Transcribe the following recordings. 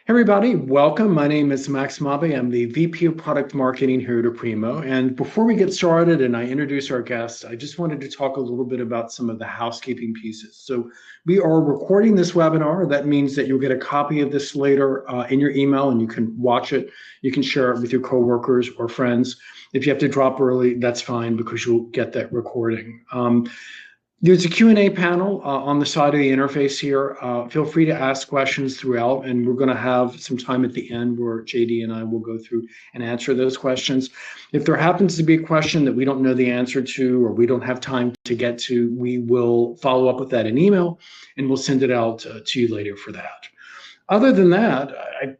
Hey everybody, welcome. My name is Max Mabe. I'm the VP of Product Marketing here at Aprimo. And before we get started and I introduce our guest, I just wanted to talk a little bit about some of the housekeeping pieces. So we are recording this webinar. That means that you'll get a copy of this later in your email and you can watch it. You can share it with your coworkers or friends. If you have to drop early, that's fine because you'll get that recording. There's a Q&A panel on the side of the interface here. Feel free to ask questions throughout, and we're going to have some time at the end where JD and I will go through and answer those questions. If there happens to be a question that we don't know the answer to or we don't have time to get to, we will follow up with that in email, and we'll send it out to you later for that. Other than that,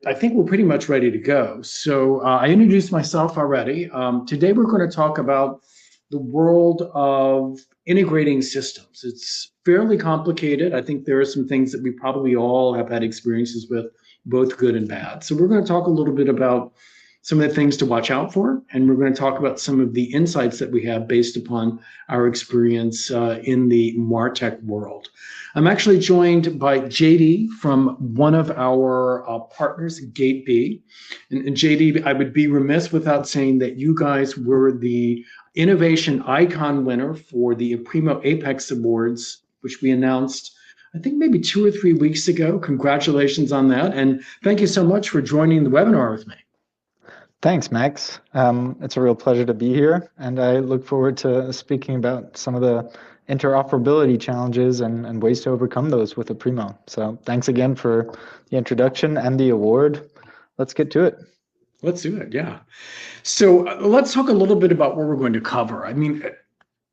I think we're pretty much ready to go. So I introduced myself already. Today we're going to talk about the world of integrating systems. It's fairly complicated. I think there are some things that we probably all have had experiences with, both good and bad. So we're going to talk a little bit about some of the things to watch out for, and we're going to talk about some of the insights that we have based upon our experience in the MarTech world. I'm actually joined by JD from one of our partners, gateB. And JD, I would be remiss without saying that you guys were the Innovation Icon winner for the Aprimo Apex Awards, which we announced, I think maybe 2 or 3 weeks ago. Congratulations on that. And thank you so much for joining the webinar with me. Thanks, Max. It's a real pleasure to be here, and I look forward to speaking about some of the interoperability challenges and ways to overcome those with Aprimo. So thanks again for the introduction and the award. Let's get to it. Let's do it, yeah. So let's talk a little bit about what we're going to cover. I mean,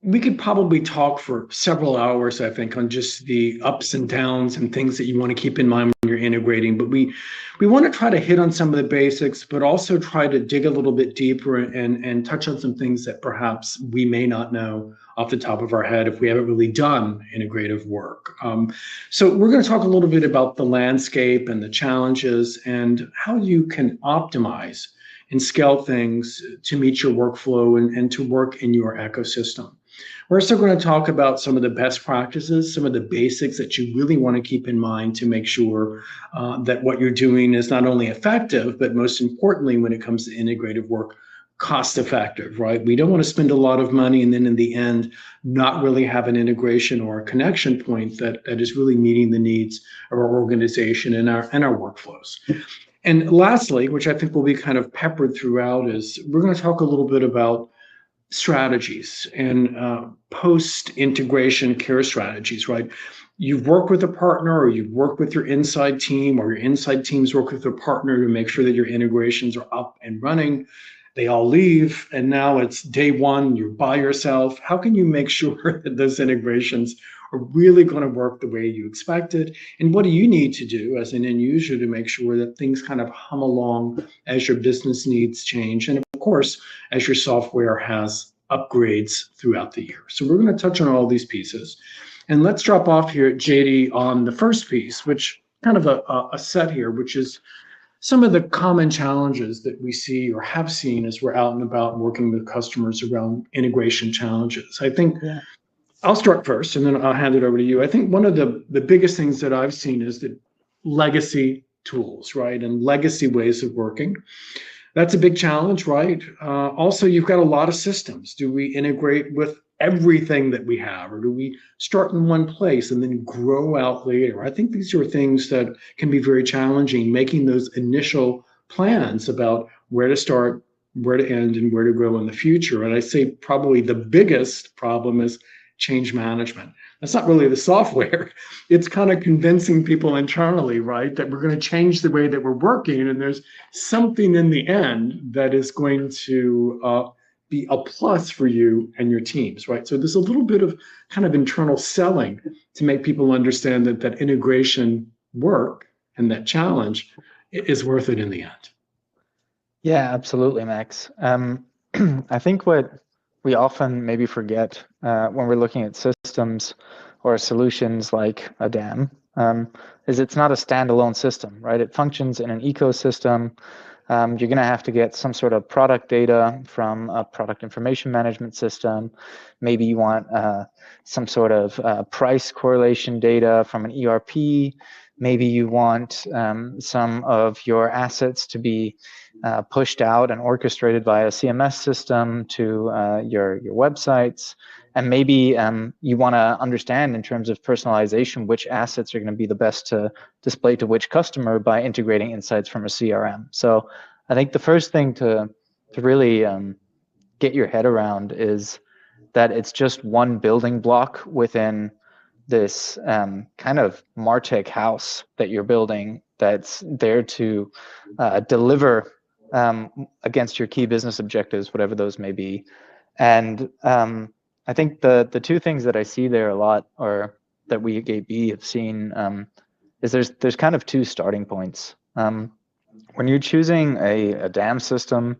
we could probably talk for several hours, I think, on just the ups and downs and things that you want to keep in mind when you're integrating. But we want to try to hit on some of the basics, but also try to dig a little bit deeper and touch on some things that perhaps we may not know off the top of our head if we haven't really done integrative work. So we're going to talk a little bit about the landscape and the challenges and how you can optimize and scale things to meet your workflow and to work in your ecosystem. We're also going to talk about some of the best practices, some of the basics that you really want to keep in mind to make sure that what you're doing is not only effective, but most importantly, when it comes to integrative work, cost effective, right? We don't want to spend a lot of money and then in the end, not really have an integration or a connection point that is really meeting the needs of our organization and our workflows. And lastly, which I think will be kind of peppered throughout, is we're going to talk a little bit about strategies and post-integration care strategies, right? You've worked with a partner or you've worked with your inside team or your inside teams work with a partner to make sure that your integrations are up and running. They all leave and now it's day one, you're by yourself. How can you make sure that those integrations are really going to work the way you expected? And what do you need to do as an end user to make sure that things kind of hum along as your business needs change? And of course, as your software has upgrades throughout the year. So we're going to touch on all these pieces. And let's drop off here at JD on the first piece, which kind of a set here, which is some of the common challenges that we see or have seen as we're out and about working with customers around integration challenges. I think I'll start first and then I'll hand it over to you. I think one of the biggest things that I've seen is that legacy tools, right? And legacy ways of working. That's a big challenge, right? Also, you've got a lot of systems. Do we integrate with everything that we have, or do we start in one place and then grow out later? I think these are things that can be very challenging, making those initial plans about where to start, where to end, and where to grow in the future. And I say probably the biggest problem is change management. That's not really the software. It's kind of convincing people internally, right, that we're going to change the way that we're working, and there's something in the end that is going to be a plus for you and your teams, right? So there's a little bit of kind of internal selling to make people understand that that integration work and that challenge is worth it in the end. Yeah, absolutely, Max. I think what we often maybe forget when we're looking at systems or solutions like a dam is it's not a standalone system, right? It functions in an ecosystem. You're going to have to get some sort of product data from a product information management system. Maybe you want some sort of price correlation data from an ERP. Maybe you want some of your assets to be pushed out and orchestrated via a CMS system to your websites. And maybe you want to understand in terms of personalization which assets are going to be the best to display to which customer by integrating insights from a CRM. So I think the first thing to really get your head around is that it's just one building block within this kind of MarTech house that you're building that's there to deliver against your key business objectives, whatever those may be. And I think the two things that I see there a lot, or that we at gateB have seen, is there's kind of two starting points. When you're choosing a DAM system,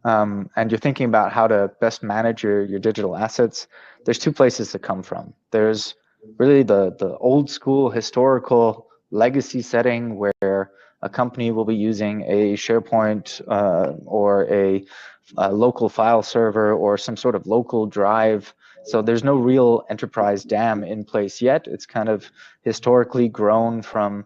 and you're thinking about how to best manage your digital assets, there's two places to come from. There's really the old school historical legacy setting where a company will be using a SharePoint or a local file server or some sort of local drive. So there's no real enterprise DAM in place yet. It's kind of historically grown from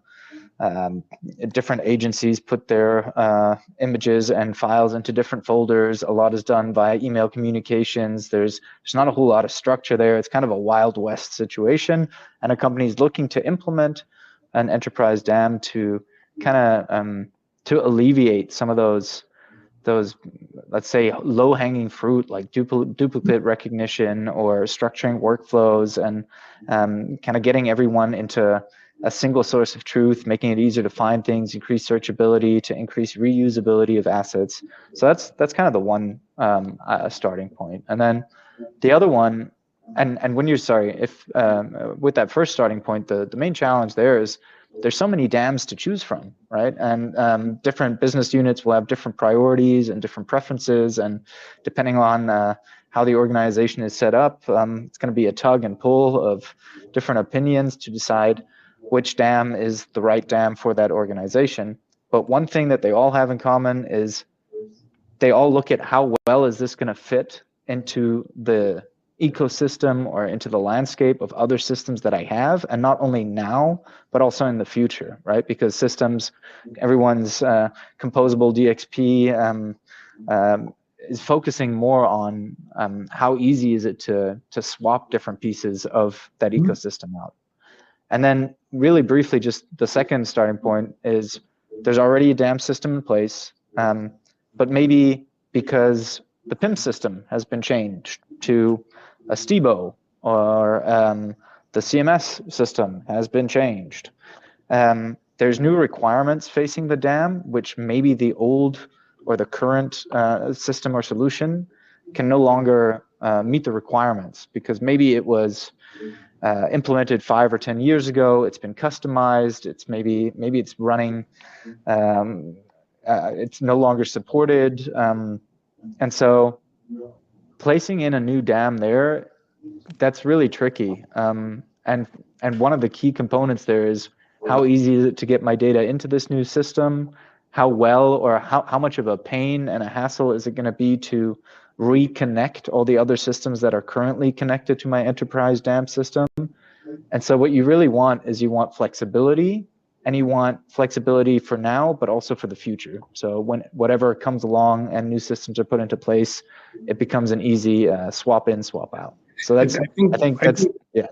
different agencies put their images and files into different folders. A lot is done via email communications. There's not a whole lot of structure there. It's kind of a Wild West situation, and a company is looking to implement an enterprise DAM to kind of to alleviate some of those let's say low-hanging fruit like duplicate recognition or structuring workflows and kind of getting everyone into a single source of truth, making it easier to find things, increase searchability, to increase reusability of assets. So that's kind of the one starting point. And then the other one, and when you're if with that first starting point, the main challenge there is there's so many DAMs to choose from, right? And different business units will have different priorities and different preferences, and depending on how the organization is set up, it's going to be a tug and pull of different opinions to decide which DAM is the right DAM for that organization. But one thing that they all have in common is they all look at how well is this going to fit into the ecosystem or into the landscape of other systems that I have, and not only now, but also in the future, right? Because systems, everyone's composable DXP is focusing more on how easy is it to swap different pieces of that ecosystem out. And then really briefly, just the second starting point is there's already a DAM system in place, but maybe because the PIM system has been changed to a STIBO, or the CMS system has been changed. There's new requirements facing the DAM, which maybe the old or the current system or solution can no longer meet the requirements, because maybe it was implemented 5 or 10 years ago. It's been customized. It's maybe it's running. It's no longer supported, and so placing in a new DAM there, that's really tricky. And one of the key components there is how easy is it to get my data into this new system? How well or how much of a pain and a hassle is it going to be to reconnect all the other systems that are currently connected to my enterprise DAM system? And so what you really want is you want flexibility, and you want flexibility for now, but also for the future. So when whatever comes along and new systems are put into place, it becomes an easy swap in, swap out. So that's, I think that's, yeah.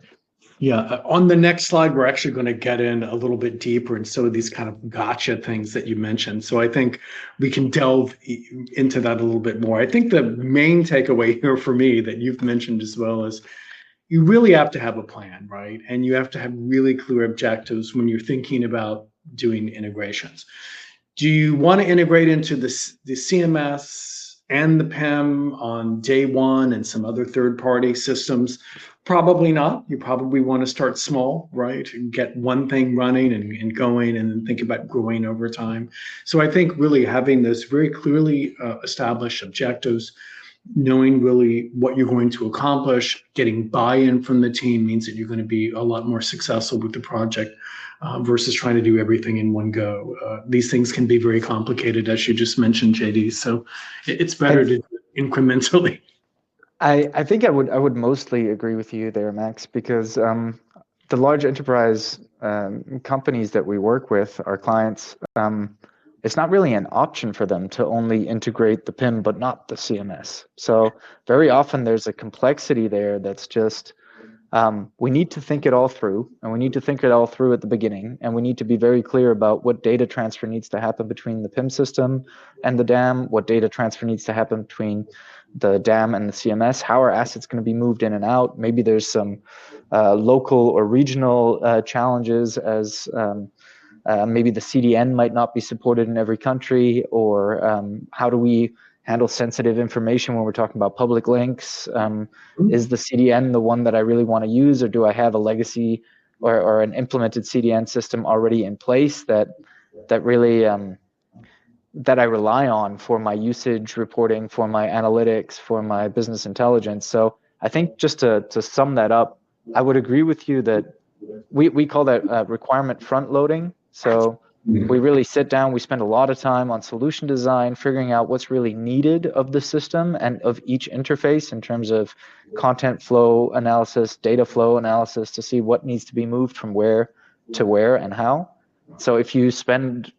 Yeah, on the next slide, we're actually going to get in a little bit deeper in some of these kind of gotcha things that you mentioned. So I think we can delve into that a little bit more. I think the main takeaway here for me that you've mentioned as well is you really have to have a plan, right? And you have to have really clear objectives when you're thinking about doing integrations. Do you want to integrate into the CMS and the PIM on day one and some other third-party systems? Probably not. You probably want to start small, right? And get one thing running and going, and then think about growing over time. So I think really having those very clearly established objectives, knowing really what you're going to accomplish, getting buy-in from the team means that you're going to be a lot more successful with the project versus trying to do everything in one go. These things can be very complicated, as you just mentioned, JD. So it's better to do it incrementally. I think I would mostly agree with you there, Max, because the large enterprise companies that we work with, our clients, it's not really an option for them to only integrate the PIM but not the CMS. So very often there's a complexity there that's just, we need to think it all through, and we need to think it all through at the beginning, and we need to be very clear about what data transfer needs to happen between the PIM system and the DAM, what data transfer needs to happen between the DAM and the CMS, how are assets going to be moved in and out. Maybe there's some local or regional challenges, as maybe the CDN might not be supported in every country, or how do we handle sensitive information when we're talking about public links? Is the CDN the one that I really want to use, or do I have a legacy or an implemented CDN system already in place that really that I rely on for my usage reporting, for my analytics, for my business intelligence? So I think just to sum that up, I would agree with you that we call that requirement front loading. So we really sit down, we spend a lot of time on solution design, figuring out what's really needed of the system and of each interface in terms of content flow analysis, data flow analysis, to see what needs to be moved from where to where and how. So if you spend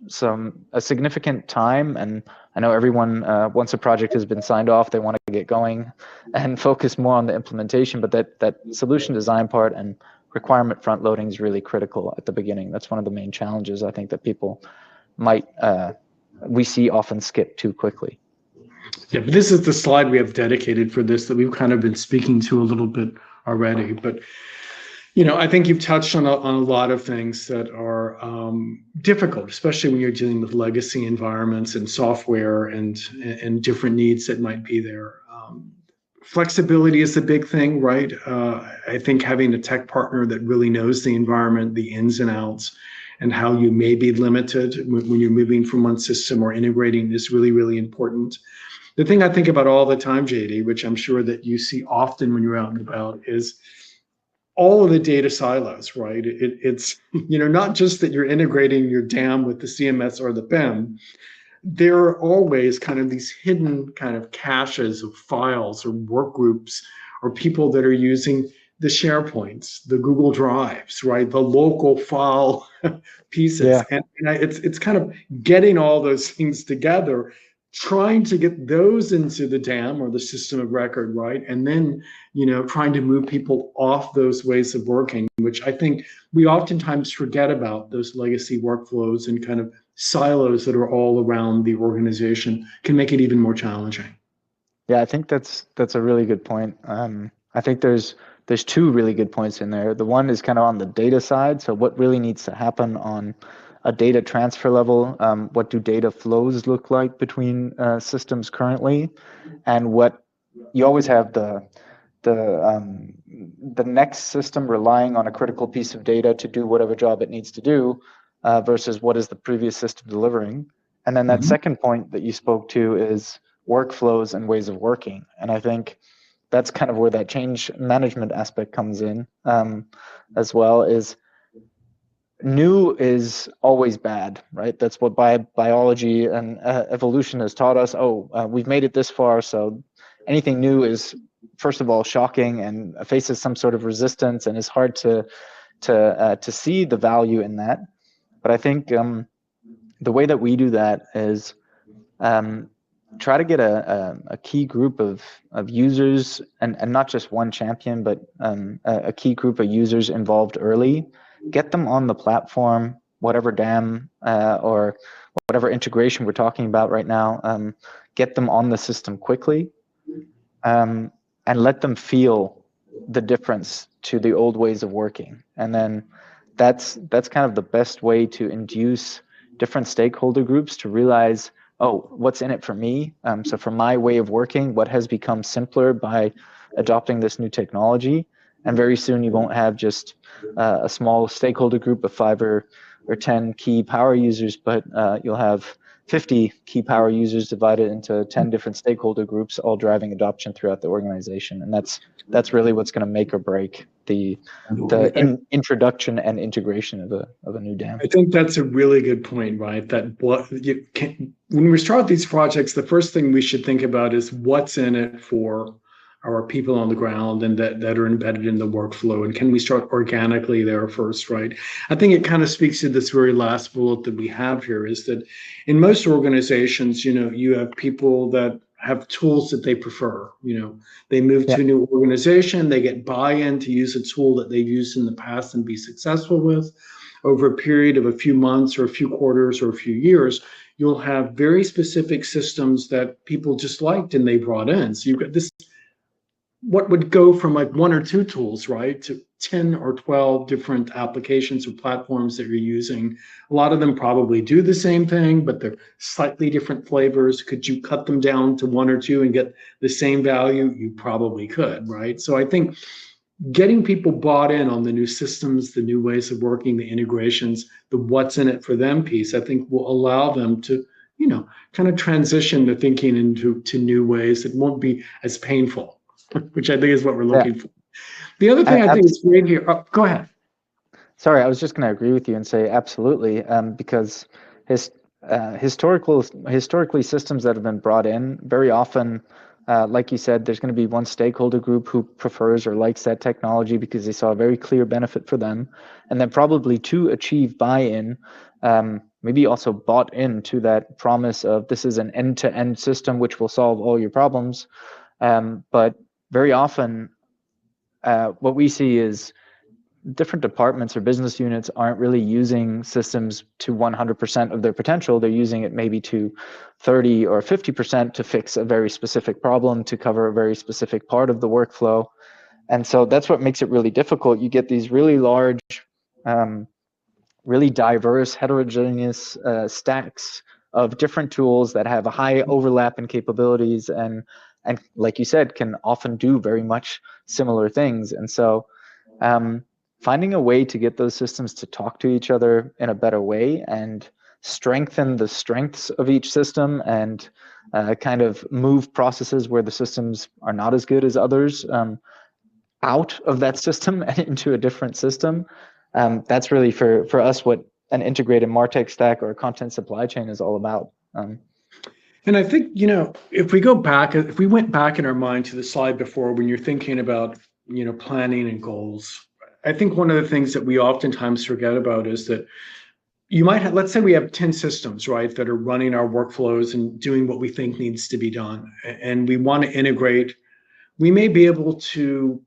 a significant time, and I know everyone, once a project has been signed off, they want to get going and focus more on the implementation, but that solution design part and requirement front loading is really critical at the beginning. That's one of the main challenges I think that people might, we see often skip too quickly. Yeah, but this is the slide we have dedicated for this that we've kind of been speaking to a little bit already. But, you know, I think you've touched on a lot of things that are difficult, especially when you're dealing with legacy environments and software and different needs that might be there. Flexibility is the big thing, right? I think having a tech partner that really knows the environment, the ins and outs, and how you may be limited when you're moving from one system or integrating is really, really important. The thing I think about all the time, JD, which I'm sure that you see often when you're out and about, is all of the data silos, right? It's, you know, not just that you're integrating your DAM with the CMS or the PIM. There are always kind of these hidden kind of caches of files or work groups or people that are using the SharePoints, the Google Drives, right? The local file pieces. Yeah. And it's kind of getting all those things together, trying to get those into the DAM or the system of record, right? And then, you know, trying to move people off those ways of working, which I think we oftentimes forget about, those legacy workflows and kind of silos that are all around the organization can make it even more challenging. Yeah, I think that's a really good point. I think there's two really good points in there. The one is kind of on the data side. So what really needs to happen on a data transfer level? What do data flows look like between systems currently? And what you always have the next system relying on a critical piece of data to do whatever job it needs to do, versus what is the previous system delivering. And then that second point that you spoke to is workflows and ways of working. And I think that's kind of where that change management aspect comes in, as well. Is new is always bad, right? That's what biology and evolution has taught us. We've made it this far, so anything new is, first of all, shocking and faces some sort of resistance, and is hard to see the value in that. But I think the way that we do that is try to get a key group of users, and not just one champion, but a key group of users involved early. Get them on the platform, whatever DAM or whatever integration we're talking about right now. Get them on the system quickly, and let them feel the difference to the old ways of working. And then that's kind of the best way to induce different stakeholder groups to realize, what's in it for me? So for my way of working, what has become simpler by adopting this new technology? And very soon you won't have just a small stakeholder group of 5 or 10 key power users, but you'll have 50 key power users divided into 10 different stakeholder groups, all driving adoption throughout the organization. And that's really what's going to make or break the introduction and integration of a new DAM. I think that's a really good point, right? That when we start these projects, the first thing we should think about is what's in it for our people on the ground and that are embedded in the workflow? And can we start organically there first, right? I think it kind of speaks to this very last bullet that we have here, is that in most organizations, you have people that have tools that they prefer. They move Yeah. to a new organization, they get buy-in to use a tool that they've used in the past and be successful with. Over a period of a few months or a few quarters or a few years, you'll have very specific systems that people just liked and they brought in. So you've got this, what would go from like one or two tools, right, to 10 or 12 different applications or platforms that you're using. A lot of them probably do the same thing, but they're slightly different flavors. Could you cut them down to one or two and get the same value? You probably could, right? So I think getting people bought in on the new systems, the new ways of working, the integrations, the what's in it for them piece, I think will allow them to, kind of transition the thinking into new ways that won't be as painful, which I think is what we're looking for. The other thing I think is great here. Oh, go ahead. Sorry, I was just going to agree with you and say absolutely, because historically systems that have been brought in very often, like you said, there's going to be one stakeholder group who prefers or likes that technology because they saw a very clear benefit for them, and then probably to achieve buy-in, maybe also bought into that promise of this is an end-to-end system which will solve all your problems. But very often, what we see is different departments or business units aren't really using systems to 100% of their potential. They're using it maybe to 30 or 50% to fix a very specific problem, to cover a very specific part of the workflow. And so that's what makes it really difficult. You get these really large, really diverse, heterogeneous stacks of different tools that have a high overlap in capabilities and like you said, can often do very much similar things. And so finding a way to get those systems to talk to each other in a better way and strengthen the strengths of each system and kind of move processes where the systems are not as good as others out of that system and into a different system. That's really for us what an integrated MarTech stack or a content supply chain is all about. And I think, if we went back in our mind to the slide before, when you're thinking about, planning and goals, I think one of the things that we oftentimes forget about is that you might have, let's say we have 10 systems, right, that are running our workflows and doing what we think needs to be done. And we want to integrate, we may be able to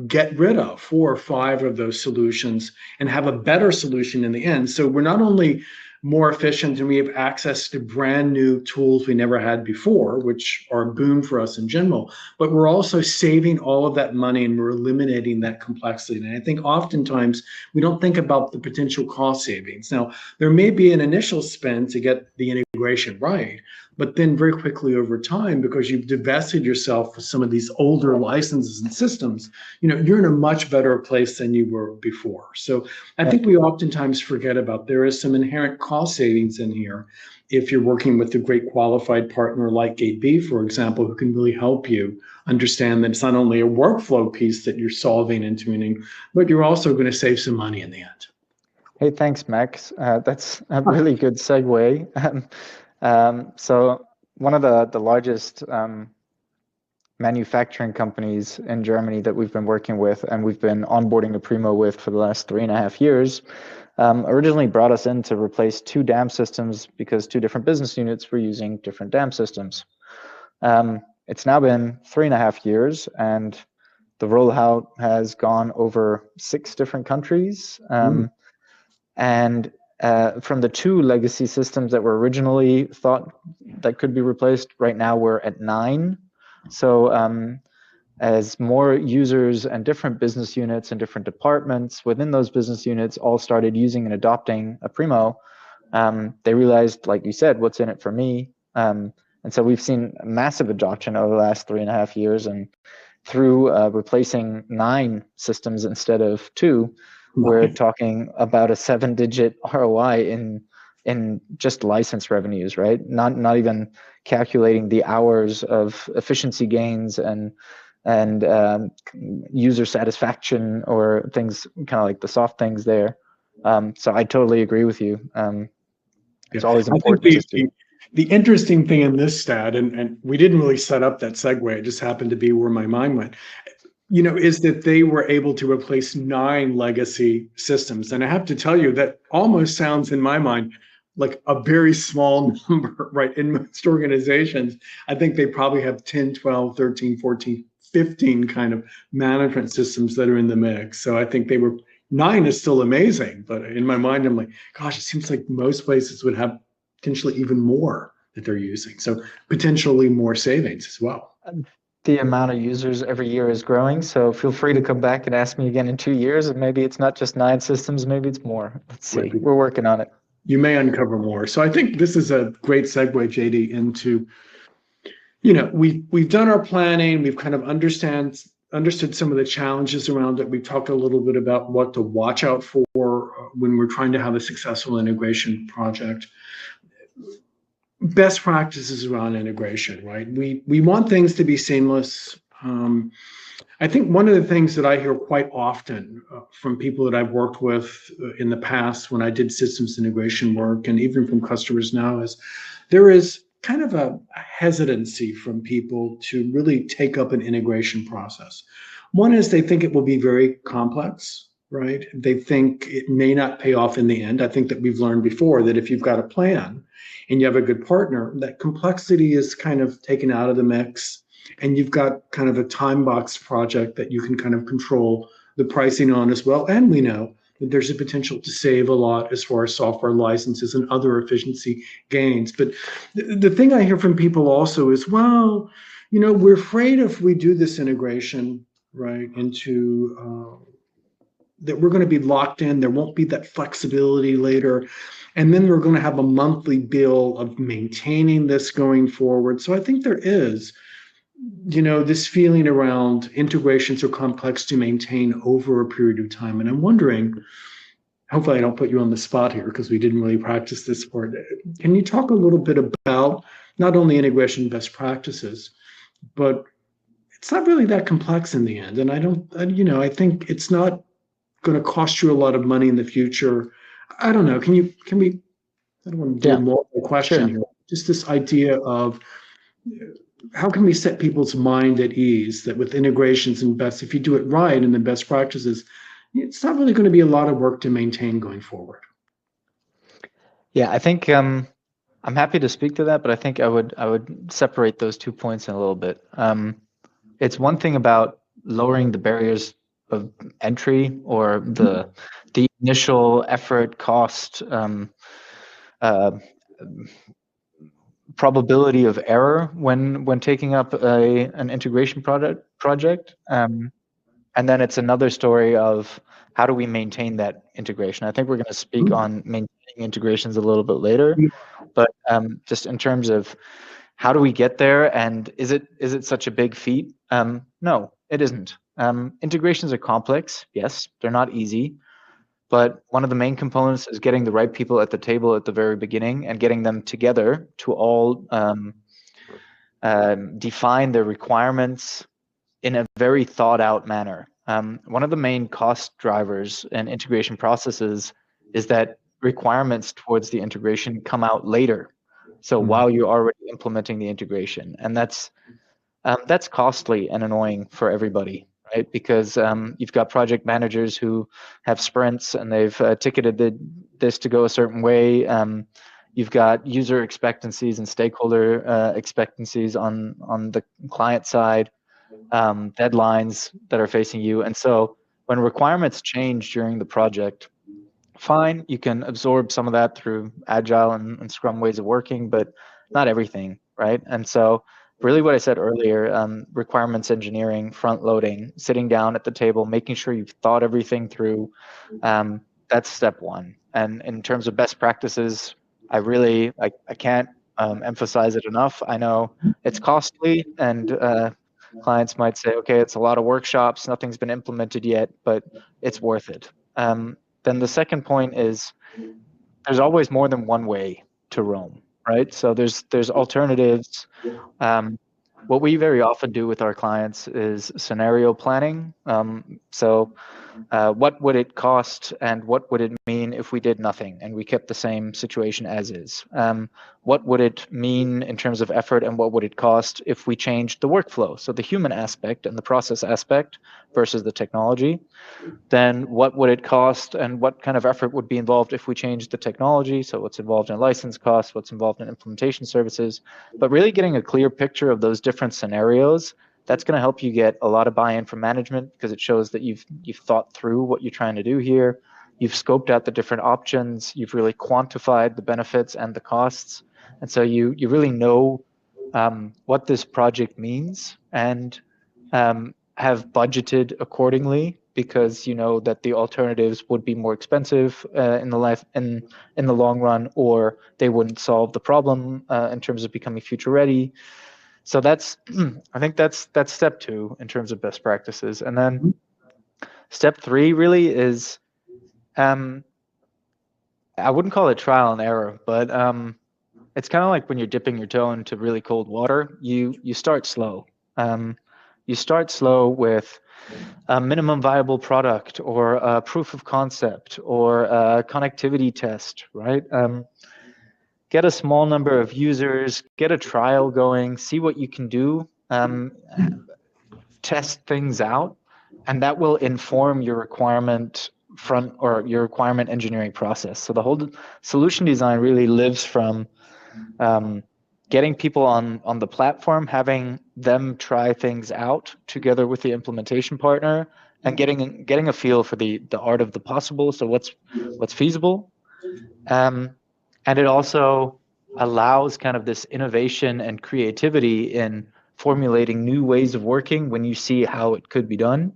get rid of 4 or 5 of those solutions and have a better solution in the end. So we're not only more efficient and we have access to brand new tools we never had before, which are a boon for us in general, but we're also saving all of that money and we're eliminating that complexity. And I think oftentimes we don't think about the potential cost savings. Now, there may be an initial spend to get the integration right, but then very quickly over time, because you've divested yourself of some of these older licenses and systems, you're in a much better place than you were before. So I think we oftentimes forget about there is some inherent cost savings in here if you're working with a great qualified partner like gateB, for example, who can really help you understand that it's not only a workflow piece that you're solving and tuning, but you're also going to save some money in the end. Hey, thanks, Max. That's a really good segue. So one of the largest manufacturing companies in Germany that we've been working with and we've been onboarding Aprimo with for the last 3.5 years, originally brought us in to replace 2 DAM systems because 2 different business units were using different DAM systems. It's now been 3.5 years and the rollout has gone over 6 different countries. And from the 2 legacy systems that were originally thought that could be replaced, right now we're at 9. So as more users and different business units and different departments within those business units all started using and adopting Aprimo, they realized, like you said, what's in it for me? And so we've seen massive adoption over the last 3.5 years, and through replacing 9 systems instead of 2, we're talking about a 7-digit ROI in just license revenues, right? Not even calculating the hours of efficiency gains and user satisfaction or things kind of like the soft things there. So I totally agree with you. It's always important to see. the interesting thing in this stat, and we didn't really set up that segue, it just happened to be where my mind went, is that they were able to replace 9 legacy systems. And I have to tell you that almost sounds in my mind like a very small number, right? In most organizations, I think they probably have 10, 12, 13, 14, 15 kind of management systems that are in the mix. So I think 9 is still amazing, but in my mind, I'm like, gosh, it seems like most places would have potentially even more that they're using. So potentially more savings as well. The amount of users every year is growing, so feel free to come back and ask me again in 2 years, and maybe it's not just 9 systems, maybe it's more. Let's see. We're working on it. You may uncover more. So I think this is a great segue, JD, into, we've done our planning, we've kind of understood some of the challenges around it. We've talked a little bit about what to watch out for when we're trying to have a successful integration project. Best practices around integration, right? We want things to be seamless. I think one of the things that I hear quite often from people that I've worked with in the past when I did systems integration work, and even from customers now, is there is kind of a hesitancy from people to really take up an integration process. One is they think it will be very complex, right? They think it may not pay off in the end. I think that we've learned before that if you've got a plan and you have a good partner, that complexity is kind of taken out of the mix. And you've got kind of a time box project that you can kind of control the pricing on as well. And we know that there's a potential to save a lot as far as software licenses and other efficiency gains. But the thing I hear from people also is, well, we're afraid if we do this integration, right, into that we're going to be locked in. There won't be that flexibility later. And then we're going to have a monthly bill of maintaining this going forward. So I think there is this feeling around integrations are complex to maintain over a period of time. And I'm wondering, hopefully I don't put you on the spot here because we didn't really practice this part. Can you talk a little bit about not only integration best practices, but it's not really that complex in the end. And I think it's not going to cost you a lot of money in the future. I don't know. Can we, I don't want to do more of a question here. Just this idea of, how can we set people's mind at ease that with integrations and if you do it right and the best practices, it's not really going to be a lot of work to maintain going forward? Yeah, I think I'm happy to speak to that, but I think I would separate those 2 points in a little bit. It's one thing about lowering the barriers of entry or the initial effort, cost, probability of error when taking up an integration project. And then it's another story of how do we maintain that integration. I think we're going to speak on maintaining integrations a little bit later, but just in terms of how do we get there, and is it such a big feat? No, it isn't. Integrations are complex. Yes, they're not easy. But one of the main components is getting the right people at the table at the very beginning and getting them together to all define their requirements in a very thought out manner. One of the main cost drivers in integration processes is that requirements towards the integration come out later. So while you're already implementing the integration, and that's costly and annoying for everybody. Right? Because you've got project managers who have sprints and they've ticketed this to go a certain way. You've got user expectancies and stakeholder expectancies on the client side, deadlines that are facing you. And so when requirements change during the project, fine, you can absorb some of that through agile and Scrum ways of working, but not everything, right? And so really what I said earlier, requirements engineering, front loading, sitting down at the table, making sure you've thought everything through, that's step one. And in terms of best practices, I can't emphasize it enough. I know it's costly and clients might say, okay, it's a lot of workshops, nothing's been implemented yet, but it's worth it. Then the second point is there's always more than one way to roam, right? So there's alternatives. What we very often do with our clients is scenario planning. So what would it cost and what would it mean if we did nothing and we kept the same situation as is? What would it mean in terms of effort and what would it cost if we changed the workflow? So the human aspect and the process aspect versus the technology. Then what would it cost and what kind of effort would be involved if we changed the technology? So what's involved in license costs, what's involved in implementation services, but really getting a clear picture of those different scenarios. That's going to help you get a lot of buy-in from management because it shows that you've thought through what you're trying to do here. You've scoped out the different options. You've really quantified the benefits and the costs. And so you really know what this project means and have budgeted accordingly because you know that the alternatives would be more expensive in the long run, or they wouldn't solve the problem in terms of becoming future ready. So that's I think that's step 2 in terms of best practices. And then step 3 really is I wouldn't call it trial and error, but it's kind of like when you're dipping your toe into really cold water. You start slow. You start slow with a minimum viable product or a proof of concept or a connectivity test, right? Get a small number of users, get a trial going, see what you can do, test things out, and that will inform your requirement engineering process. So the whole solution design really lives from getting people on the platform, having them try things out together with the implementation partner, and getting a feel for the art of the possible. So what's feasible, and it also allows kind of this innovation and creativity in formulating new ways of working when you see how it could be done.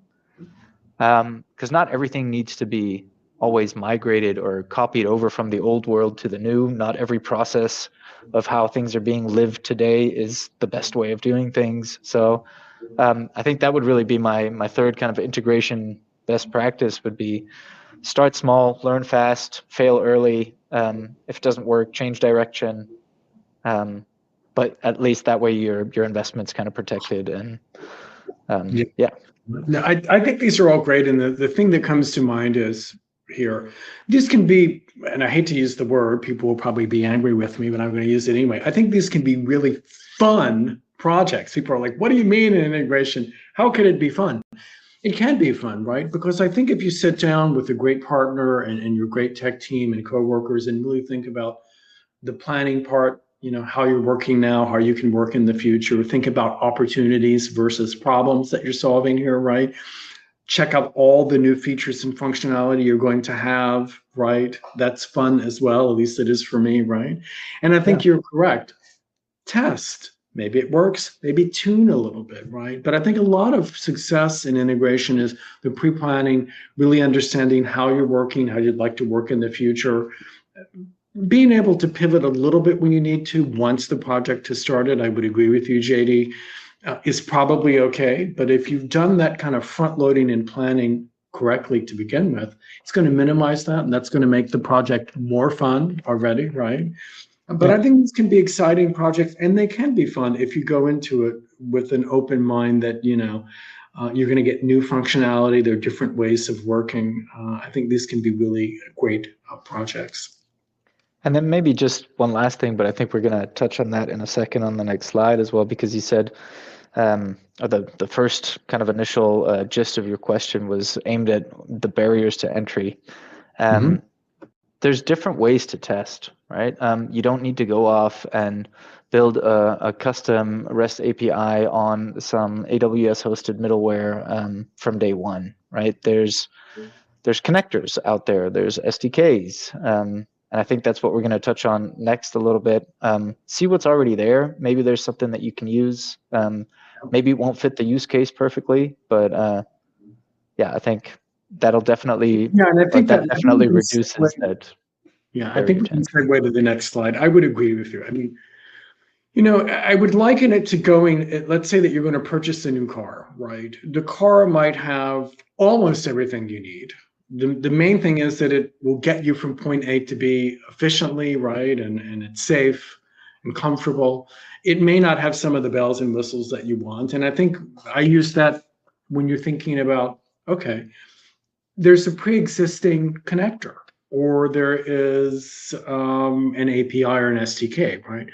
Because not everything needs to be always migrated or copied over from the old world to the new. Not every process of how things are being lived today is the best way of doing things. So I think that would really be my third kind of integration best practice would be start small, learn fast, fail early. If it doesn't work, change direction. But at least that way your investment's kind of protected. And yeah. No, I think these are all great. And the thing that comes to mind is here, this can be, and I hate to use the word, people will probably be angry with me, but I'm going to use it anyway. I think these can be really fun projects. People are like, what do you mean in integration? How can it be fun? It can be fun, right? Because I think if you sit down with a great partner and your great tech team and coworkers and really think about the planning part, how you're working now, how you can work in the future, think about opportunities versus problems that you're solving here, right? Check out all the new features and functionality you're going to have, right? That's fun as well, at least it is for me, right? And I think you're correct. Test. Maybe it works, maybe tune a little bit, right? But I think a lot of success in integration is the pre-planning, really understanding how you're working, how you'd like to work in the future, being able to pivot a little bit when you need to once the project has started. I would agree with you, JD, is probably okay. But if you've done that kind of front loading and planning correctly to begin with, it's going to minimize that, and that's going to make the project more fun already, right? But I think these can be exciting projects, and they can be fun if you go into it with an open mind that, you're going to get new functionality. There are different ways of working. I think these can be really great projects. And then maybe just one last thing, but I think we're going to touch on that in a second on the next slide as well, because you said or the first kind of initial gist of your question was aimed at the barriers to entry. There's different ways to test, right? You don't need to go off and build a custom REST API on some AWS hosted middleware from day one, right? There's connectors out there. There's SDKs. And I think that's what we're going to touch on next a little bit. See what's already there. Maybe there's something that you can use. Maybe it won't fit the use case perfectly, but I think that'll definitely and I think that definitely reduces that. Yeah, I think we can segue to the next slide. I would agree with you. I mean, I would liken it to going, let's say that you're going to purchase a new car, right? The car might have almost everything you need. The main thing is that it will get you from point A to B efficiently, right? And it's safe and comfortable. It may not have some of the bells and whistles that you want. And I think I use that when you're thinking about, okay, there's a pre-existing connector, or there is an API or an SDK, right?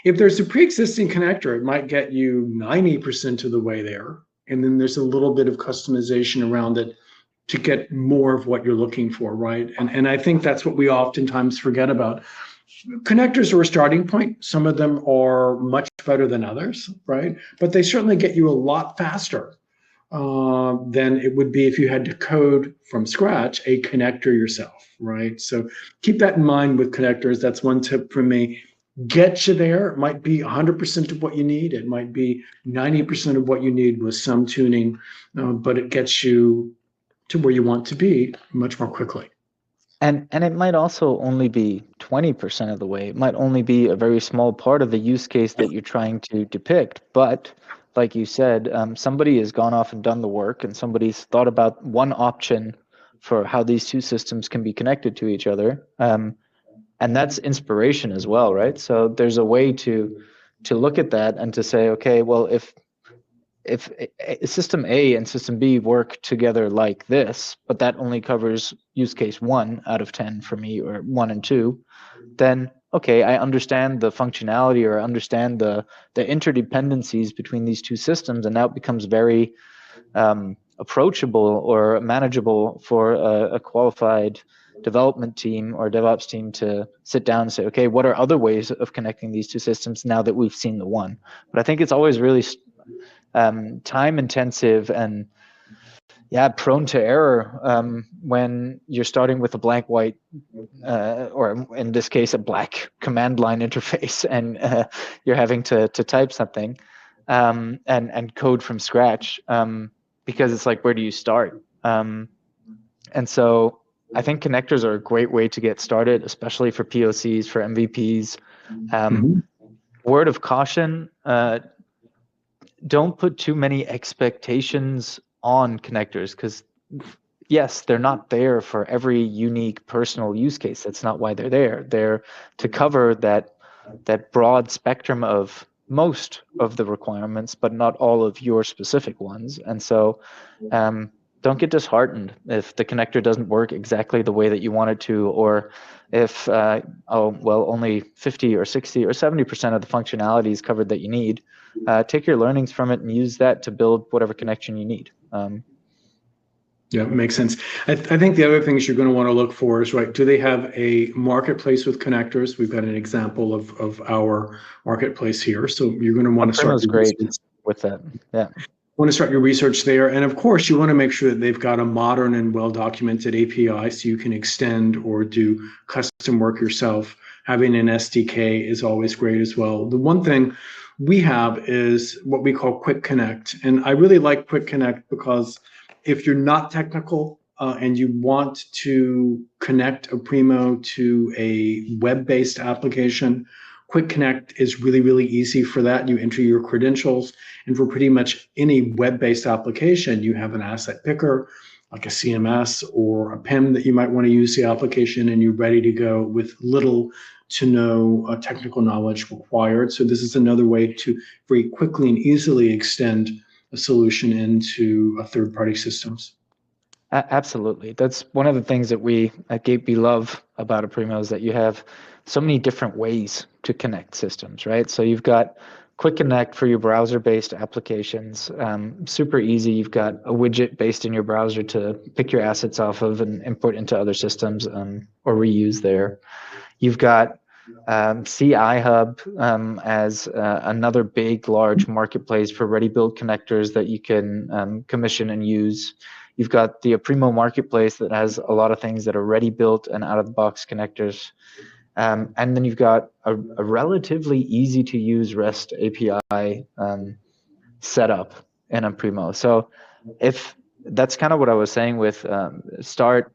If there's a pre-existing connector, it might get you 90% of the way there. And then there's a little bit of customization around it to get more of what you're looking for, right? And I think that's what we oftentimes forget about. Connectors are a starting point. Some of them are much better than others, right? But they certainly get you a lot faster than it would be if you had to code from scratch a connector yourself, right? So keep that in mind with connectors. That's one tip from me. Get you there. It might be 100% of what you need. It might be 90% of what you need with some tuning, but it gets you to where you want to be much more quickly. And it might also only be 20% of the way. It might only be a very small part of the use case that you're trying to depict. But like you said, somebody has gone off and done the work, and somebody's thought about one option for how these two systems can be connected to each other. And that's inspiration as well, right? So there's a way to look at that and to say, okay, well, if system A and system B work together like this, but that only covers use case 1 out of 10 for me, or 1 and 2, then okay, I understand the functionality, or I understand the interdependencies between these two systems, and now it becomes very approachable or manageable for a qualified development team or DevOps team to sit down and say, okay, what are other ways of connecting these two systems now that we've seen the one? But I think it's always really time intensive and prone to error when you're starting with a blank white or in this case a black command line interface, and you're having to type something and code from scratch, because it's like, where do you start? And so I think connectors are a great way to get started, especially for POCs, for MVPs. Word of caution, don't put too many expectations on connectors, because yes, they're not there for every unique personal use case. That's not why they're there. They're to cover that broad spectrum of most of the requirements, but not all of your specific ones. And so don't get disheartened if the connector doesn't work exactly the way that you want it to, or if only 50 or 60 or 70% of the functionality is covered that you need. Take your learnings from it and use that to build whatever connection you need. Yeah, it makes sense. I think the other things you're going to want to look for is, right, do they have a marketplace with connectors? We've got an example of our marketplace here. So you're going to want to start. Aprimo's great with that. Yeah. Want to start your research there. And of course, you want to make sure that they've got a modern and well-documented API so you can extend or do custom work yourself. Having an SDK is always great as well. The one thing we have is what we call Quick Connect. And I really like Quick Connect because if you're not technical and you want to connect Aprimo to a web-based application, Quick Connect is really, really easy for that. You enter your credentials, and for pretty much any web-based application, you have an asset picker, like a CMS or a PIM that you might want to use the application, and you're ready to go with little to no technical knowledge required. So this is another way to very quickly and easily extend a solution into third-party systems. Absolutely. That's one of the things that we at gateB love about Aprimo, is that you have so many different ways to connect systems, right? So you've got Quick Connect for your browser-based applications, super easy. You've got a widget based in your browser to pick your assets off of and import into other systems or reuse there. You've got CI Hub as another big, large marketplace for ready-built connectors that you can commission and use. You've got the Aprimo marketplace that has a lot of things that are ready-built and out-of-the-box connectors. And then you've got a relatively easy-to-use REST API setup in Aprimo. So if that's kind of what I was saying with start,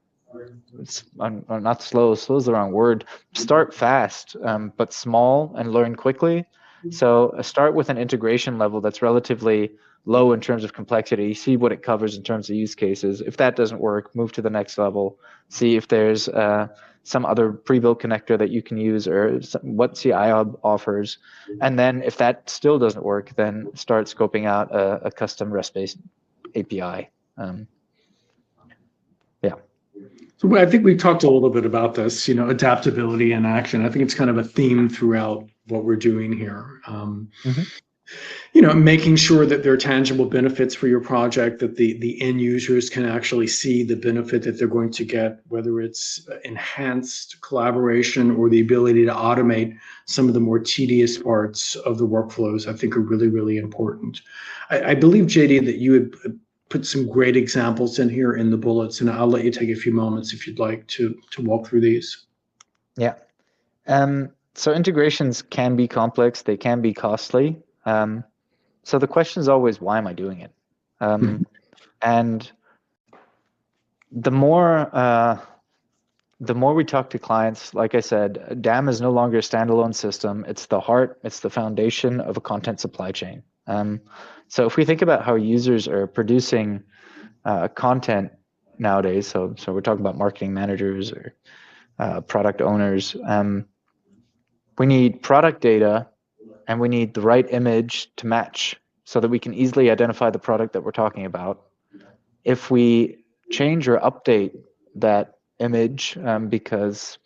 not slow is the wrong word, start fast, but small and learn quickly. So start with an integration level that's relatively low in terms of complexity, see what it covers in terms of use cases. If that doesn't work, move to the next level, see if there's some other pre-built connector that you can use, or what CI Hub offers. And then if that still doesn't work, then start scoping out a custom REST-based API. Yeah. So I think we talked a little bit about this, adaptability and action. I think it's kind of a theme throughout what we're doing here. Mm-hmm. Making sure that there are tangible benefits for your project, that the end users can actually see the benefit that they're going to get, whether it's enhanced collaboration or the ability to automate some of the more tedious parts of the workflows, I think are really, really important. I believe, JD, that you had put some great examples in here in the bullets, and I'll let you take a few moments if you'd like to walk through these. Yeah. So integrations can be complex. They can be costly. So the question is always, why am I doing it? And the more we talk to clients, like I said, DAM is no longer a standalone system. It's the heart, it's the foundation of a content supply chain. So if we think about how users are producing content nowadays, so we're talking about marketing managers or product owners, we need product data and we need the right image to match so that we can easily identify the product that we're talking about. If we change or update that image because,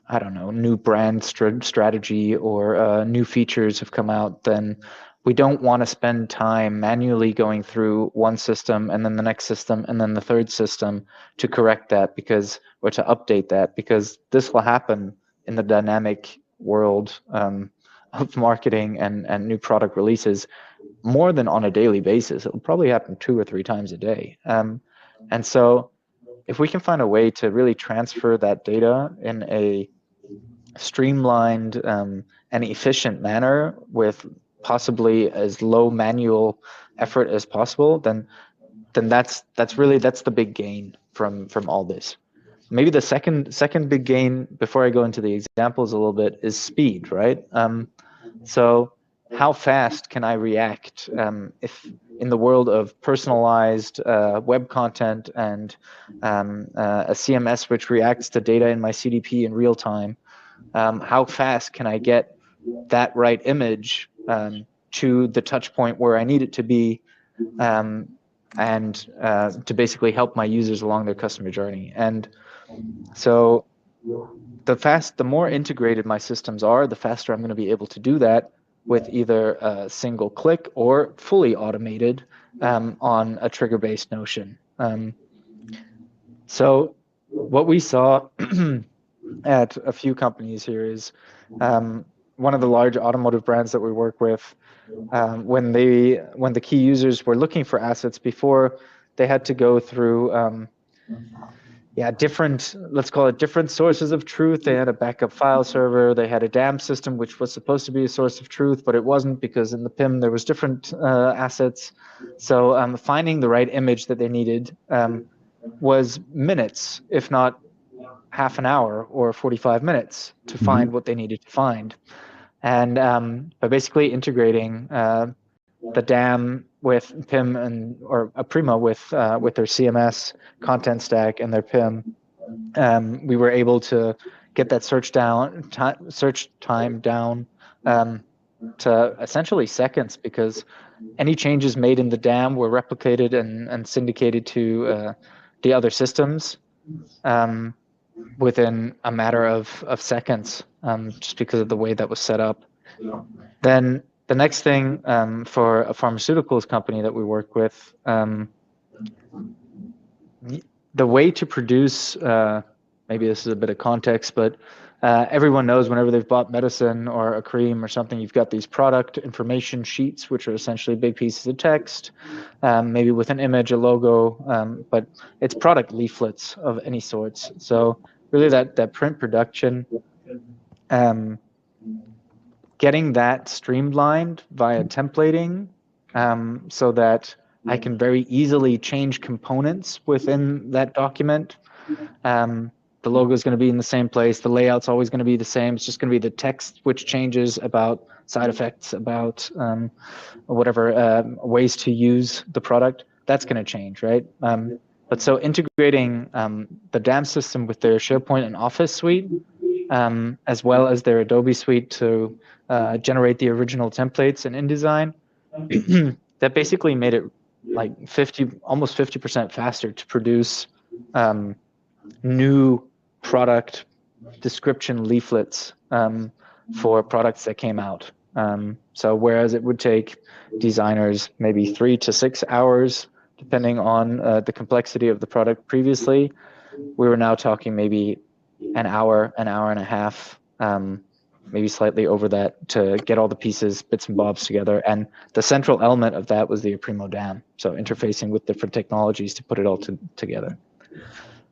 I don't know, new brand strategy or new features have come out, then we don't want to spend time manually going through one system and then the next system and then the third system to correct that or to update that, because this will happen in the dynamic world of marketing and new product releases more than on a daily basis. It'll probably happen 2 or 3 times a day. And so if we can find a way to really transfer that data in a streamlined and efficient manner with possibly as low manual effort as possible, then that's the big gain from all this. Maybe the second big gain, before I go into the examples a little bit, is speed, right? So how fast can I react if in the world of personalized web content and a CMS which reacts to data in my CDP in real time, how fast can I get that right image to the touch point where I need it to be, and to basically help my users along their customer journey. And so the more integrated my systems are, the faster I'm going to be able to do that with either a single click or fully automated on a trigger-based notion. So what we saw at a few companies here is one of the large automotive brands that we work with, when the key users were looking for assets before, they had to go through different, let's call it different sources of truth. They had a backup file server. They had a DAM system, which was supposed to be a source of truth, but it wasn't, because in the PIM there was different assets. So finding the right image that they needed was minutes, if not half an hour or 45 minutes to find what they needed to find. And by basically integrating the DAM with PIM or Aprimo with their CMS content stack and their PIM, we were able to get that search time down to essentially seconds, because any changes made in the DAM were replicated and syndicated to the other systems within a matter of seconds, just because of the way that was set up. Then the next thing, for a pharmaceuticals company that we work with, the way to produce, maybe this is a bit of context, but everyone knows whenever they've bought medicine or a cream or something, you've got these product information sheets, which are essentially big pieces of text, maybe with an image, a logo, but it's product leaflets of any sorts. So really that print production, getting that streamlined via templating, so that I can very easily change components within that document. The logo is going to be in the same place. The layout's always going to be the same. It's just going to be the text which changes about side effects, about whatever ways to use the product. That's going to change, right? But so integrating the DAM system with their SharePoint and Office suite, as well as their Adobe suite to generate the original templates in InDesign, that basically made it like almost 50% faster to produce new product description leaflets for products that came out. So whereas it would take designers maybe 3 to 6 hours, depending on the complexity of the product previously, we were now talking maybe an hour and a half, maybe slightly over that, to get all the pieces, bits and bobs together. And the central element of that was the Aprimo DAM, so interfacing with different technologies to put it all together.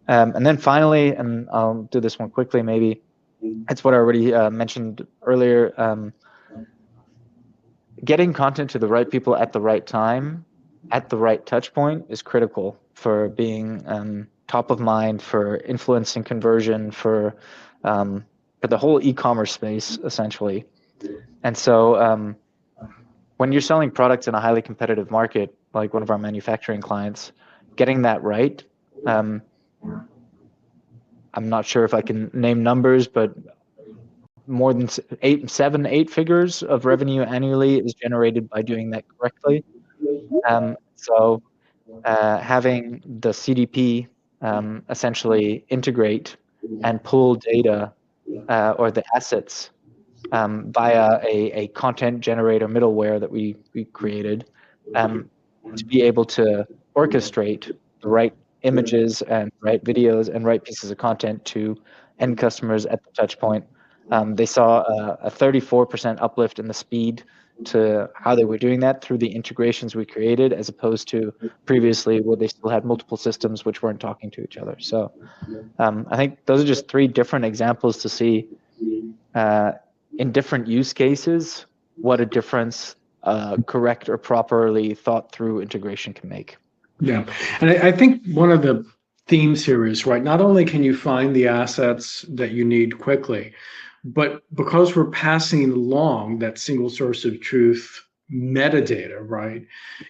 And then finally, and I'll do this one quickly maybe, it's what I already mentioned earlier, getting content to the right people at the right time, at the right touch point, is critical for being top of mind, for influencing conversion, for the whole e-commerce space, essentially. And so when you're selling products in a highly competitive market, like one of our manufacturing clients, getting that right, I'm not sure if I can name numbers, but more than 8 figures of revenue annually is generated by doing that correctly. So having the CDP essentially integrate and pull data or the assets via a content generator middleware that we created to be able to orchestrate the right images and right videos and right pieces of content to end customers at the touch point. They saw a 34% uplift in the speed to how they were doing that through the integrations we created, as opposed to previously where they still had multiple systems which weren't talking to each other. So I think those are just 3 different examples to see in different use cases what a difference correct or properly thought through integration can make. Yeah, and I think one of the themes here is, right, not only can you find the assets that you need quickly, but because we're passing along that single source of truth metadata, right,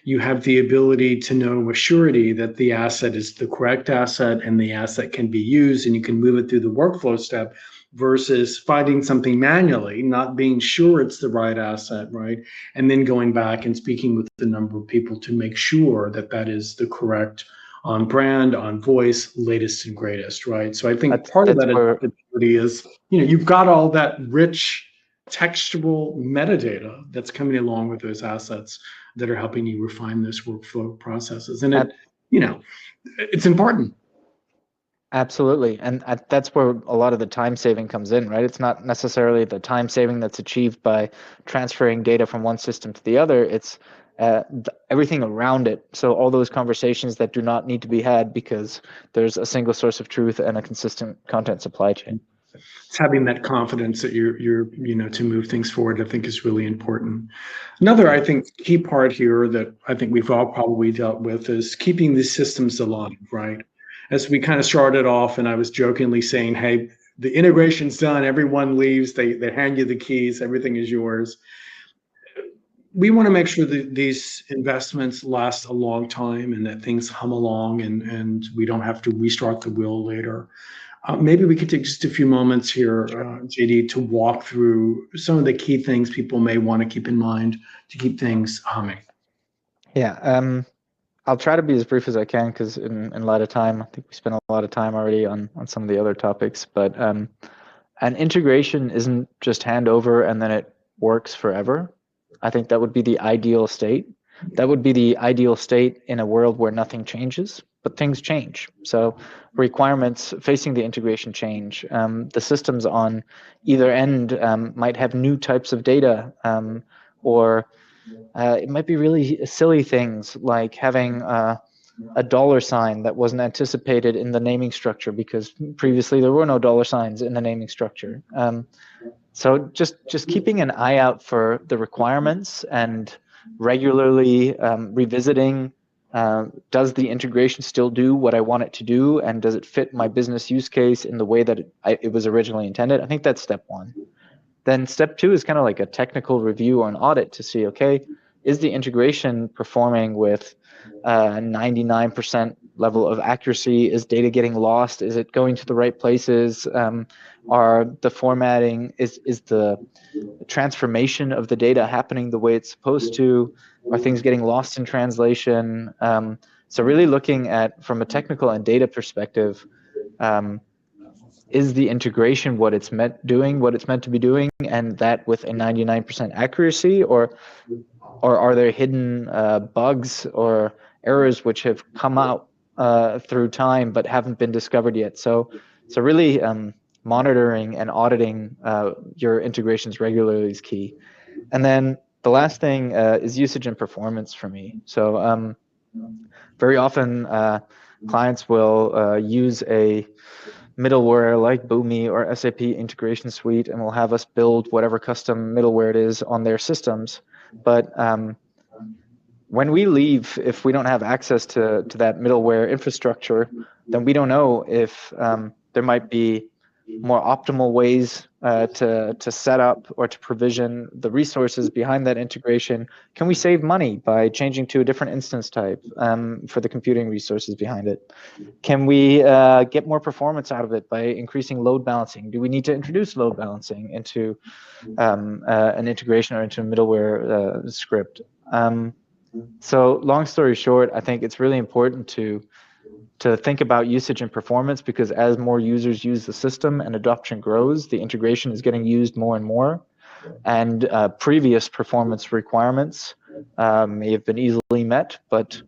you have the ability to know with surety that the asset is the correct asset and the asset can be used, and you can move it through the workflow step versus finding something manually, not being sure it's the right asset, right, and then going back and speaking with the number of people to make sure that that is the correct on brand, on voice, latest and greatest, right? So I think part of that adaptability is, you've got all that rich textual metadata that's coming along with those assets that are helping you refine those workflow processes. And it's important. Absolutely. And that's where a lot of the time saving comes in, right? It's not necessarily the time saving that's achieved by transferring data from one system to the other. It's everything around it. So all those conversations that do not need to be had because there's a single source of truth and a consistent content supply chain. It's having that confidence that you're to move things forward, I think, is really important. Another, I think, key part here that I think we've all probably dealt with is keeping these systems alive, right? As we kind of started off, and I was jokingly saying, hey, the integration's done, everyone leaves, they hand you the keys, everything is yours. We want to make sure that these investments last a long time and that things hum along and we don't have to restart the wheel later. Maybe we could take just a few moments here, JD, to walk through some of the key things people may want to keep in mind to keep things humming. Yeah, I'll try to be as brief as I can because in light of time, I think we spent a lot of time already on some of the other topics. But an integration isn't just hand over and then it works forever. I think that would be the ideal state. That would be the ideal state in a world where nothing changes, but things change. So requirements facing the integration change. The systems on either end might have new types of data, or it might be really silly things like having a dollar sign that wasn't anticipated in the naming structure because previously there were no dollar signs in the naming structure. So just keeping an eye out for the requirements and regularly revisiting, does the integration still do what I want it to do, and does it fit my business use case in the way that it was originally intended? I think that's step 1. Then step 2 is kind of like a technical review or an audit to see, okay, is the integration performing with 99% level of accuracy? Is data getting lost? Is it going to the right places? Are the formatting, is the transformation of the data happening the way it's supposed to? Are things getting lost in translation? So really looking at, from a technical and data perspective, is the integration what it's meant to be doing, and that with a 99% accuracy, or are there hidden bugs or errors which have come out through time but haven't been discovered yet? So really monitoring and auditing your integrations regularly is key. And then the last thing is usage and performance for me. So very often clients will use a middleware like Boomi or SAP Integration Suite, and will have us build whatever custom middleware it is on their systems. But when we leave, if we don't have access to that middleware infrastructure, then we don't know if there might be more optimal ways to set up or to provision the resources behind that integration. Can we save money by changing to a different instance type for the computing resources behind it? Can we get more performance out of it by increasing load balancing? Do we need to introduce load balancing into an integration or into a middleware script? So long story short, I think it's really important to think about usage and performance, because as more users use the system and adoption grows, the integration is getting used more and more, and previous performance requirements may have been easily met, but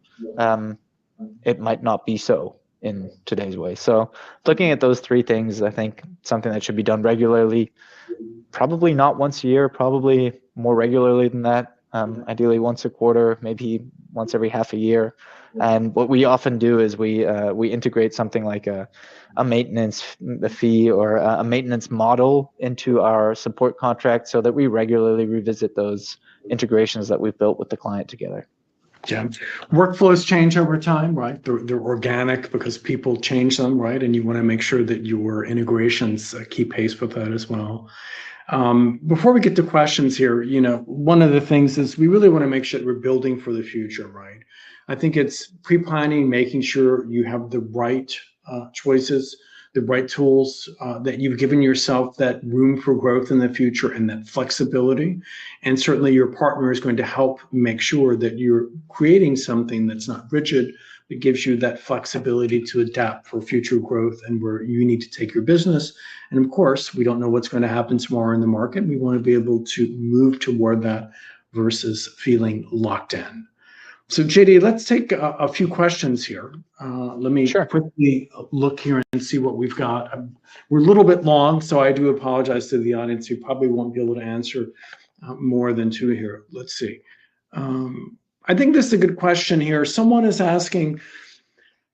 it might not be so in today's way. So looking at those three things, I think something that should be done regularly, probably not once a year, probably more regularly than that. Ideally once a quarter, maybe once every half a year. And what we often do is we integrate something like a maintenance fee or a maintenance model into our support contract, so that we regularly revisit those integrations that we've built with the client together. Yeah, workflows change over time, right? They're organic because people change them, right? And you want to make sure that your integrations keep pace with that as well. Before we get to questions here, one of the things is we really want to make sure that we're building for the future, right? I think it's pre-planning, making sure you have the right choices, the right tools, that you've given yourself that room for growth in the future and that flexibility. And certainly your partner is going to help make sure that you're creating something that's not rigid, but gives you that flexibility to adapt for future growth and where you need to take your business. And of course, we don't know what's going to happen tomorrow in the market. We want to be able to move toward that versus feeling locked in. So JD, let's take a few questions here. Let me quickly look here and see what we've got. We're a little bit long, so I do apologize to the audience. You probably won't be able to answer more than two here. Let's see. I think this is a good question here. Someone is asking,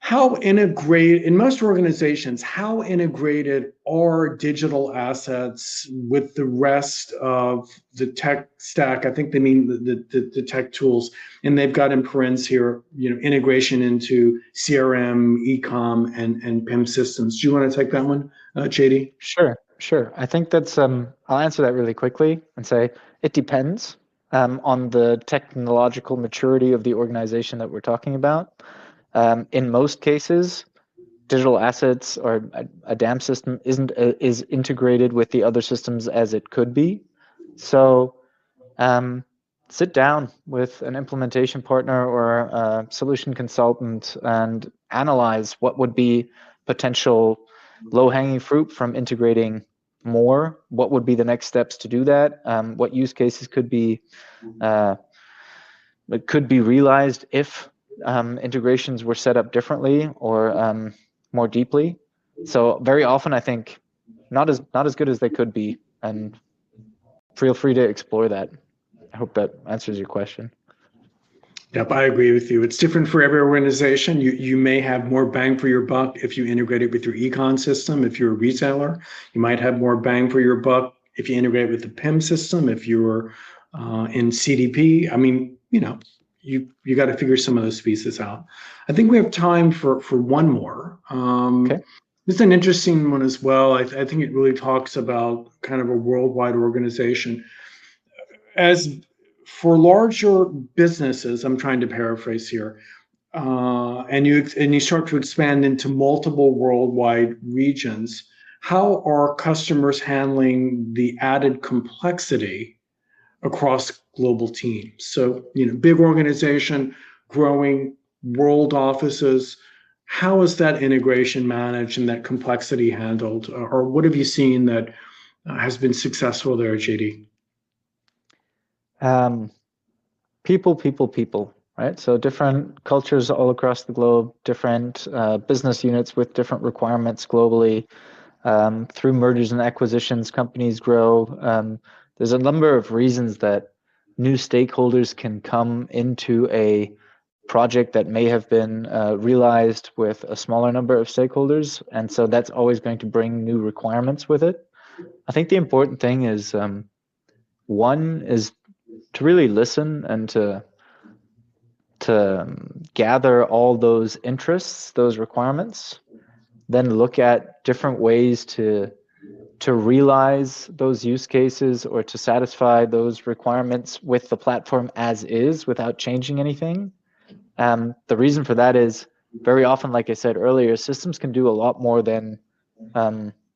how integrated, in most organizations, how integrated are digital assets with the rest of the tech stack? I think they mean the tech tools, and they've got in parentheses here, integration into CRM, e-com, and PIM systems. Do you want to take that one, JD? Sure. I think that's, I'll answer that really quickly and say it depends on the technological maturity of the organization that we're talking about. In most cases, digital assets or a DAM system is integrated with the other systems as it could be. So sit down with an implementation partner or a solution consultant and analyze what would be potential low-hanging fruit from integrating more. What would be the next steps to do that? What use cases could be realized if integrations were set up differently or more deeply. So very often, I think not as good as they could be, and feel free to explore that. I hope that answers your question. Yep, I agree with you. It's different for every organization. You may have more bang for your buck if you integrate it with your econ system. If you're a retailer, you might have more bang for your buck if you integrate with the PIM system. If you're in CDP, I mean, you got to figure some of those pieces out. I think we have time for one more. Okay. This is an interesting one as well. I think it really talks about kind of a worldwide organization. As for larger businesses, I'm trying to paraphrase here, and you start to expand into multiple worldwide regions, how are customers handling the added complexity across global teams? So, big organization, growing world offices. how is that integration managed and that complexity handled? Or what have you seen that has been successful there, JD? Um, people, right? So different cultures all across the globe, different business units with different requirements globally. Through mergers and acquisitions, companies grow. There's a number of reasons that new stakeholders can come into a project that may have been realized with a smaller number of stakeholders. And so that's always going to bring new requirements with it. I think the important thing is one is to really listen and to gather all those interests, those requirements, then look at different ways to realize those use cases or to satisfy those requirements with the platform as is without changing anything. The reason for that is very often, like I said earlier, systems can do a lot more than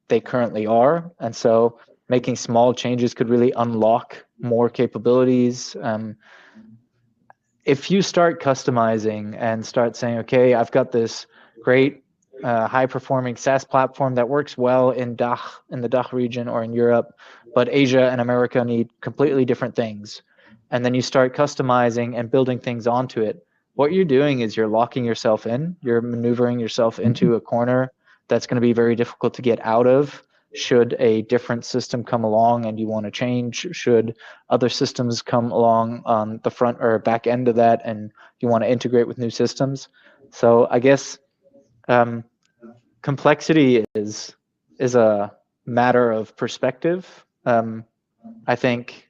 they currently are. And so making small changes could really unlock more capabilities. If you start customizing and start saying, okay, I've got this great high performing SaaS platform that works well in the DACH region or in Europe, but Asia and America need completely different things. And then you start customizing and building things onto it. What you're doing is you're locking yourself in, you're maneuvering yourself into a corner that's going to be very difficult to get out of should a different system come along and you want to change, should other systems come along on the front or back end of that and you want to integrate with new systems. So I guess complexity is a matter of perspective. I think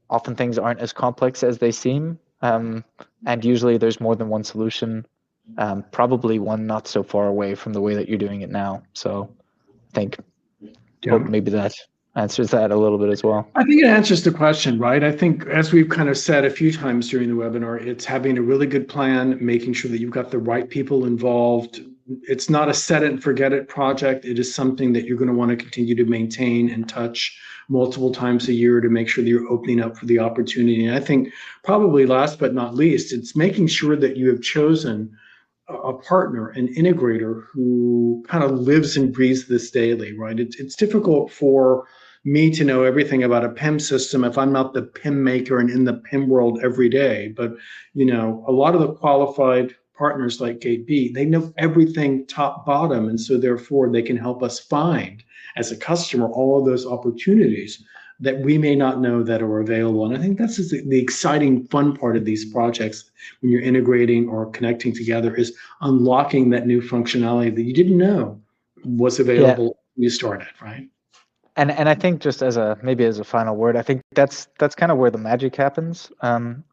often things aren't as complex as they seem, and usually there's more than one solution, probably one not so far away from the way that you're doing it now. So I think hope maybe that answers that a little bit as well. I think it answers the question, right? I think, as we've kind of said a few times during the webinar, it's having a really good plan, making sure that you've got the right people involved. It's not a set it and forget it project. It is something that you're going to want to continue to maintain and touch multiple times a year to make sure that you're opening up for the opportunity. And I think probably last but not least, it's making sure that you have chosen a partner, an integrator who kind of lives and breathes this daily, right? It's difficult for me to know everything about a PIM system if I'm not the PIM maker and in the PIM world every day. But, a lot of the qualified partners like gateB, they know everything top bottom. And so therefore they can help us find, as a customer, all of those opportunities that we may not know that are available. And I think that's the exciting, fun part of these projects when you're integrating or connecting together, is unlocking that new functionality that you didn't know was available when you started, right? And I think just as a final word, I think that's kind of where the magic happens.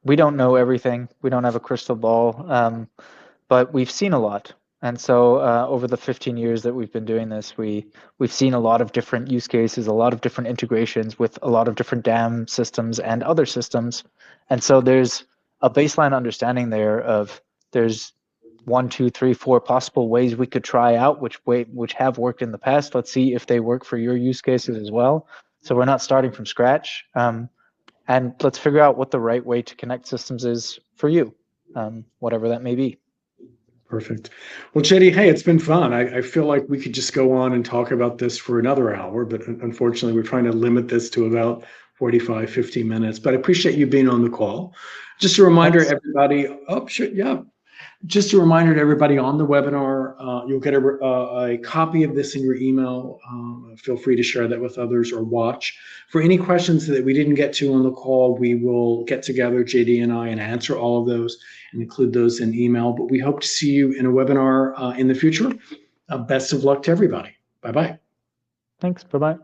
We don't know everything. We don't have a crystal ball, but we've seen a lot. And so over the 15 years that we've been doing this, we've seen a lot of different use cases, a lot of different integrations with a lot of different DAM systems and other systems. And so there's a baseline understanding there of there's 1, 2, 3, 4 possible ways we could try out, which have worked in the past. Let's see if they work for your use cases as well. So we're not starting from scratch. And let's figure out what the right way to connect systems is for you, whatever that may be. Perfect. Well, JD, hey, it's been fun. I feel like we could just go on and talk about this for another hour, but unfortunately, we're trying to limit this to about 45, 50 minutes. But I appreciate you being on the call. Just a reminder, everybody. Oh, sure, yeah. Just a reminder to everybody on the webinar, you'll get a copy of this in your email. Feel free to share that with others or watch. For any questions that we didn't get to on the call, we will get together, JD and I, and answer all of those and include those in email. But we hope to see you in a webinar in the future. Best of luck to everybody. Bye-bye. Thanks. Bye-bye.